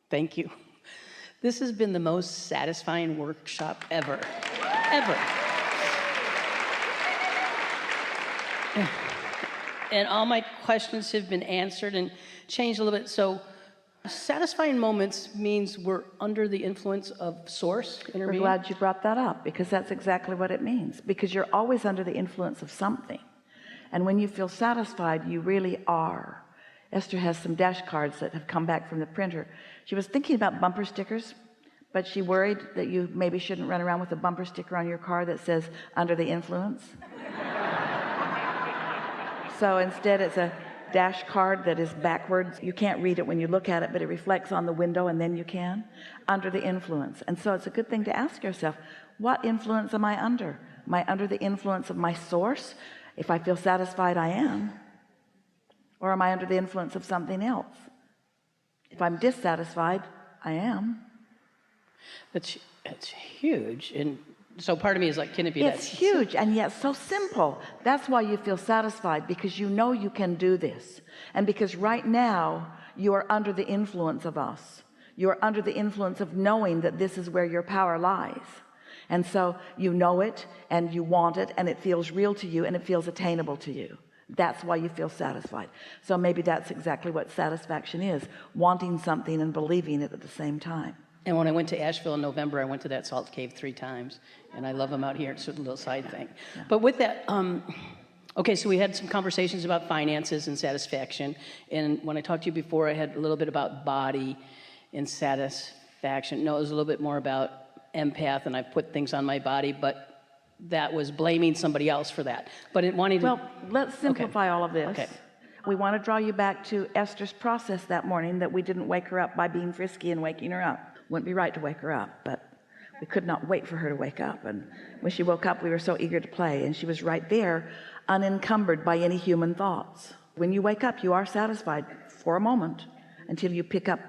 Thank you. This has been the most satisfying workshop ever. Ever. And all my questions have been answered and changed a little bit. So satisfying moments means we're under the influence of source, inner We're being. glad you brought that up, because that's exactly what it means. Because you're always under the influence of something. And when you feel satisfied, you really are. Esther has some dash cards that have come back from the printer. She was thinking about bumper stickers, but she worried that you maybe shouldn't run around with a bumper sticker on your car that says under the influence. So instead it's a dash card that is backwards. You can't read it when you look at it, but it reflects on the window, and then you can. Under the influence. And so it's a good thing to ask yourself, what influence am I under? Am I under the influence of my source? If I feel satisfied, I am. Or am I under the influence of something else? If I'm dissatisfied, I am. It's huge. And so part of me is like, can it be that? It's huge and yet so simple. That's why you feel satisfied, because you know you can do this. And because right now you are under the influence of us. You are under the influence of knowing that this is where your power lies. And so you know it and you want it, and it feels real to you and it feels attainable to you. That's why you feel satisfied. So maybe that's exactly what satisfaction is, wanting something and believing it at the same time. And when I went to Asheville in November, I went to that salt cave 3 times, and I love them out here. It's a little side thing. Yeah. But with that, okay, so we had some conversations about finances and satisfaction. And when I talked to you before, I had a little bit about body and satisfaction. No, it was a little bit more about empath, and I put things on my body, but that was blaming somebody else for that. But it wanted to... Well, let's simplify all of this. Okay. We want to draw you back to Esther's process that morning, that we didn't wake her up by being frisky and waking her up. Wouldn't be right to wake her up, but we could not wait for her to wake up. And when she woke up, we were so eager to play, and she was right there, unencumbered by any human thoughts. When you wake up, you are satisfied for a moment until you pick up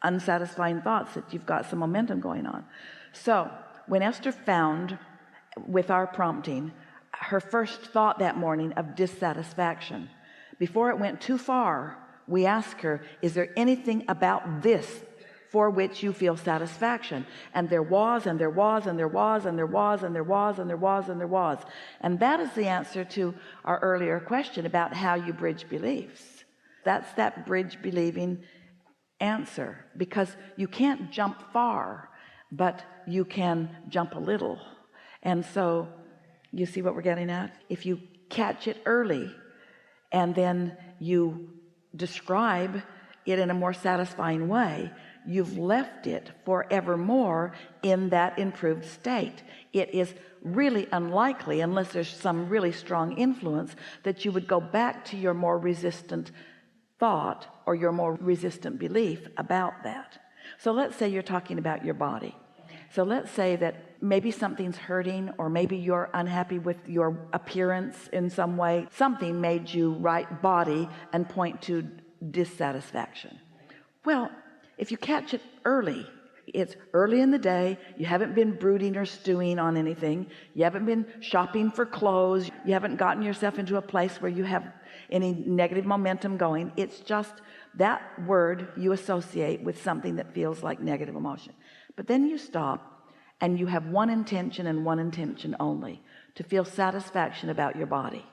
unsatisfying thoughts that you've got some momentum going on. So when Esther found, with our prompting, her first thought that morning of dissatisfaction, before it went too far, we asked her, is there anything about this for which you feel satisfaction? And there was, and there was, and there was, and there was, and there was, and there was, and there was. And that is the answer to our earlier question about how you bridge beliefs. That's that bridge believing answer, because you can't jump far, but you can jump a little. And so you see what we're getting at? If you catch it early and then you describe it in a more satisfying way, you've left it forevermore in that improved state. It is really unlikely, unless there's some really strong influence, that you would go back to your more resistant thought or your more resistant belief about that. So let's say you're talking about your body. So let's say that maybe something's hurting, or maybe you're unhappy with your appearance in some way. Something made you write body and point to dissatisfaction. Well, if you catch it early, it's early in the day, you haven't been brooding or stewing on anything, you haven't been shopping for clothes, you haven't gotten yourself into a place where you have any negative momentum going. It's just that word you associate with something that feels like negative emotion. But then you stop and you have one intention, and one intention only: to feel satisfaction about your body.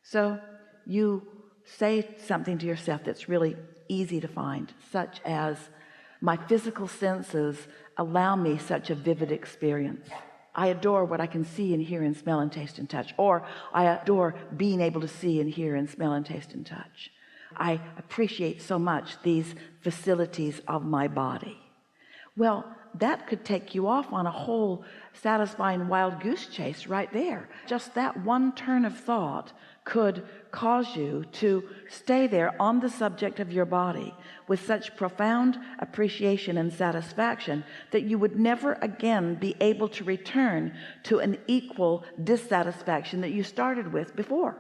So you say something to yourself that's really easy to find, such as, my physical senses allow me such a vivid experience. I adore what I can see and hear and smell and taste and touch. Or I adore being able to see and hear and smell and taste and touch. I appreciate so much these facilities of my body. Well, that could take you off on a whole satisfying wild goose chase right there. Just that one turn of thought could cause you to stay there on the subject of your body with such profound appreciation and satisfaction that you would never again be able to return to an equal dissatisfaction that you started with before,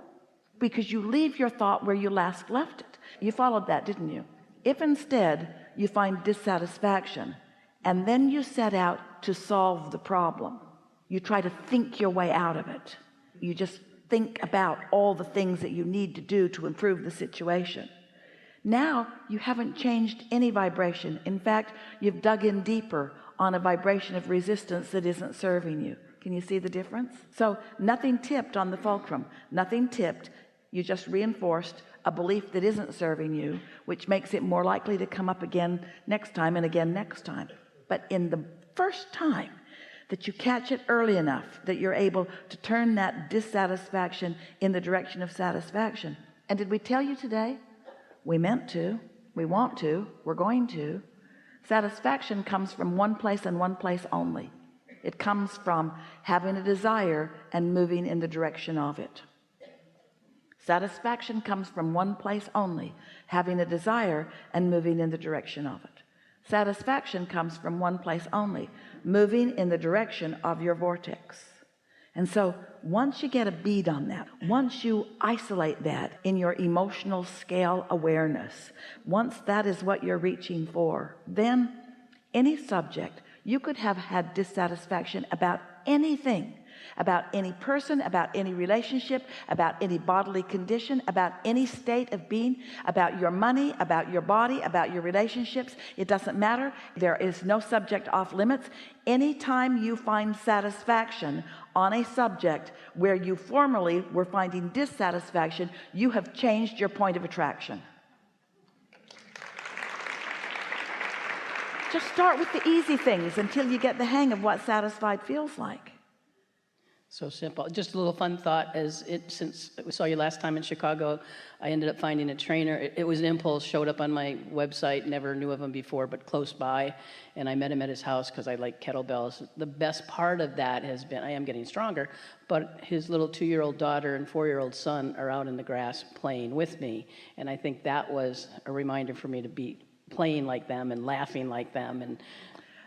because you leave your thought where you last left it. You followed that, didn't you? If instead you find dissatisfaction and then you set out to solve the problem, you try to think your way out of it, you just think about all the things that you need to do to improve the situation. Now you haven't changed any vibration. In fact, you've dug in deeper on a vibration of resistance that isn't serving you. Can you see the difference? So nothing tipped on the fulcrum, nothing tipped. You just reinforced a belief that isn't serving you, which makes it more likely to come up again next time and again next time. But in the first time that you catch it early enough that you're able to turn that dissatisfaction in the direction of satisfaction. And did we tell you today? We meant to, we want to, we're going to. Satisfaction comes from one place and one place only. It comes from having a desire and moving in the direction of it. Satisfaction comes from one place only, having a desire and moving in the direction of it. Satisfaction comes from one place only, moving in the direction of your vortex. And so once you get a bead on that, once you isolate that in your emotional scale awareness, once that is what you're reaching for, then any subject, you could have had dissatisfaction about anything, about any person, about any relationship, about any bodily condition, about any state of being, about your money, about your body, about your relationships. It doesn't matter. There is no subject off limits. Anytime you find satisfaction on a subject where you formerly were finding dissatisfaction, you have changed your point of attraction. Just start with the easy things until you get the hang of what satisfied feels like. So simple. Just a little fun thought, since we saw you last time in Chicago, I ended up finding a trainer. It was an impulse, showed up on my website, never knew of him before, but close by, and I met him at his house because I like kettlebells. The best part of that has been, I am getting stronger, but his little 2-year-old daughter and 4-year-old son are out in the grass playing with me, and I think that was a reminder for me to be playing like them and laughing like them and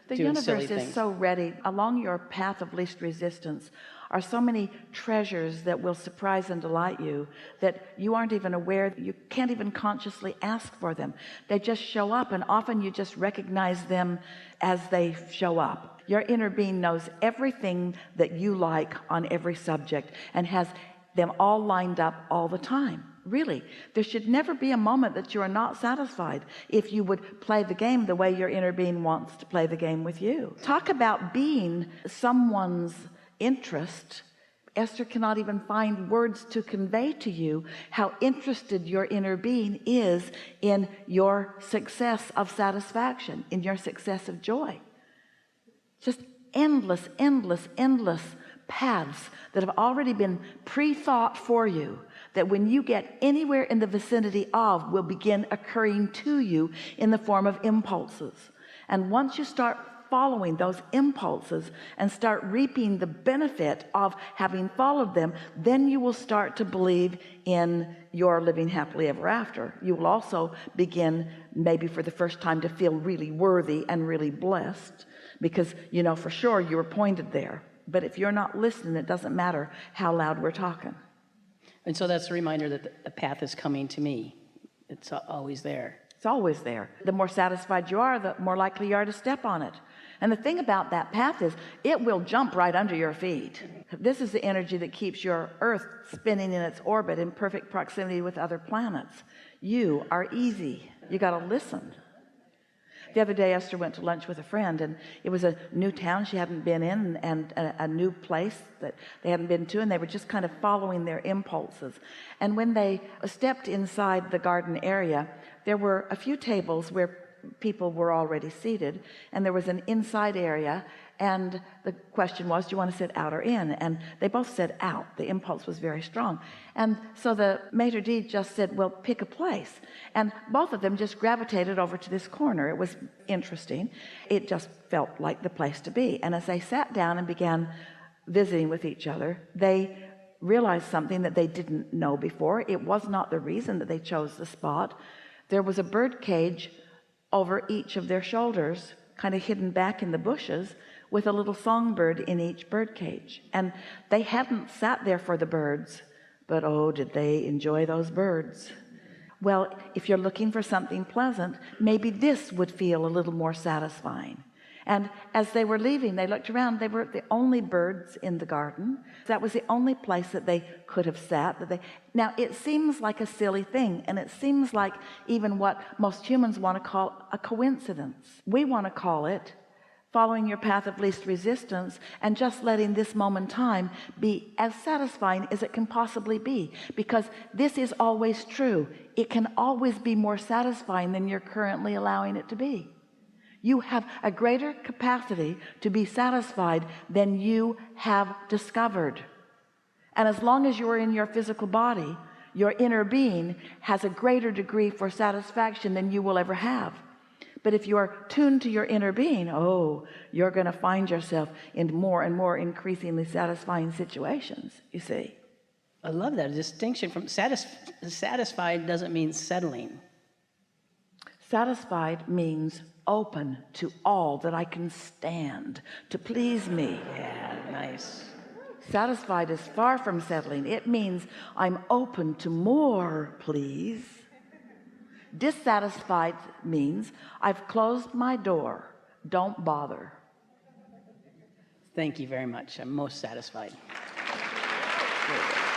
the doing silly universe is things. so ready. Along your path of least resistance are so many treasures that will surprise and delight you that you aren't even aware. You can't even consciously ask for them. They just show up, and often you just recognize them as they show up. Your inner being knows everything that you like on every subject and has them all lined up all the time. Really, there should never be a moment that you are not satisfied if you would play the game the way your inner being wants to play the game with you. Talk about being someone's interest. Esther cannot even find words to convey to you how interested your inner being is in your success of satisfaction, in your success of joy. Just endless paths that have already been pre-thought for you, that when you get anywhere in the vicinity of, will begin occurring to you in the form of impulses. And once you start following those impulses and start reaping the benefit of having followed them, then you will start to believe in your living happily ever after. You will also begin, maybe for the first time, to feel really worthy and really blessed, because you know for sure you were pointed there. But if you're not listening, it doesn't matter how loud we're talking. And so that's a reminder that the path is coming to me. It's always there. It's always there. The more satisfied you are, the more likely you are to step on it. And the thing about that path is it will jump right under your feet. This is the energy that keeps your earth spinning in its orbit in perfect proximity with other planets. You are easy. You got to listen. The other day, Esther went to lunch with a friend, and it was a new town she hadn't been in, and a new place that they hadn't been to, and they were just kind of following their impulses. And when they stepped inside the garden area, there were a few tables where people were already seated, and there was an inside area, and the question was, do you want to sit out or in? And they both said out. The impulse was very strong. And so the maitre d' just said, well, pick a place. And both of them just gravitated over to this corner. It was interesting. It just felt like the place to be. And as they sat down and began visiting with each other, they realized something that they didn't know before. It was not the reason that they chose the spot. There was a bird cage over each of their shoulders, kind of hidden back in the bushes, with a little songbird in each bird cage. And they hadn't sat there for the birds, but oh, did they enjoy those birds. Well, if you're looking for something pleasant, maybe this would feel a little more satisfying. And as they were leaving, they looked around. They were the only birds in the garden. That was the only place that they could have sat. Now, it seems like a silly thing, and it seems like even what most humans want to call a coincidence. We want to call it following your path of least resistance and just letting this moment in time be as satisfying as it can possibly be, because this is always true. It can always be more satisfying than you're currently allowing it to be. You have a greater capacity to be satisfied than you have discovered. And as long as you're in your physical body, your inner being has a greater degree for satisfaction than you will ever have. But if you are tuned to your inner being, oh, you're going to find yourself in more and more increasingly satisfying situations, you see. I love that distinction from satisfied doesn't mean settling. Satisfied means open to all that I can stand to please me. Yeah, nice. Satisfied is far from settling. It means I'm open to more, please. Dissatisfied means I've closed my door. Don't bother. Thank you very much. I'm most satisfied. Good.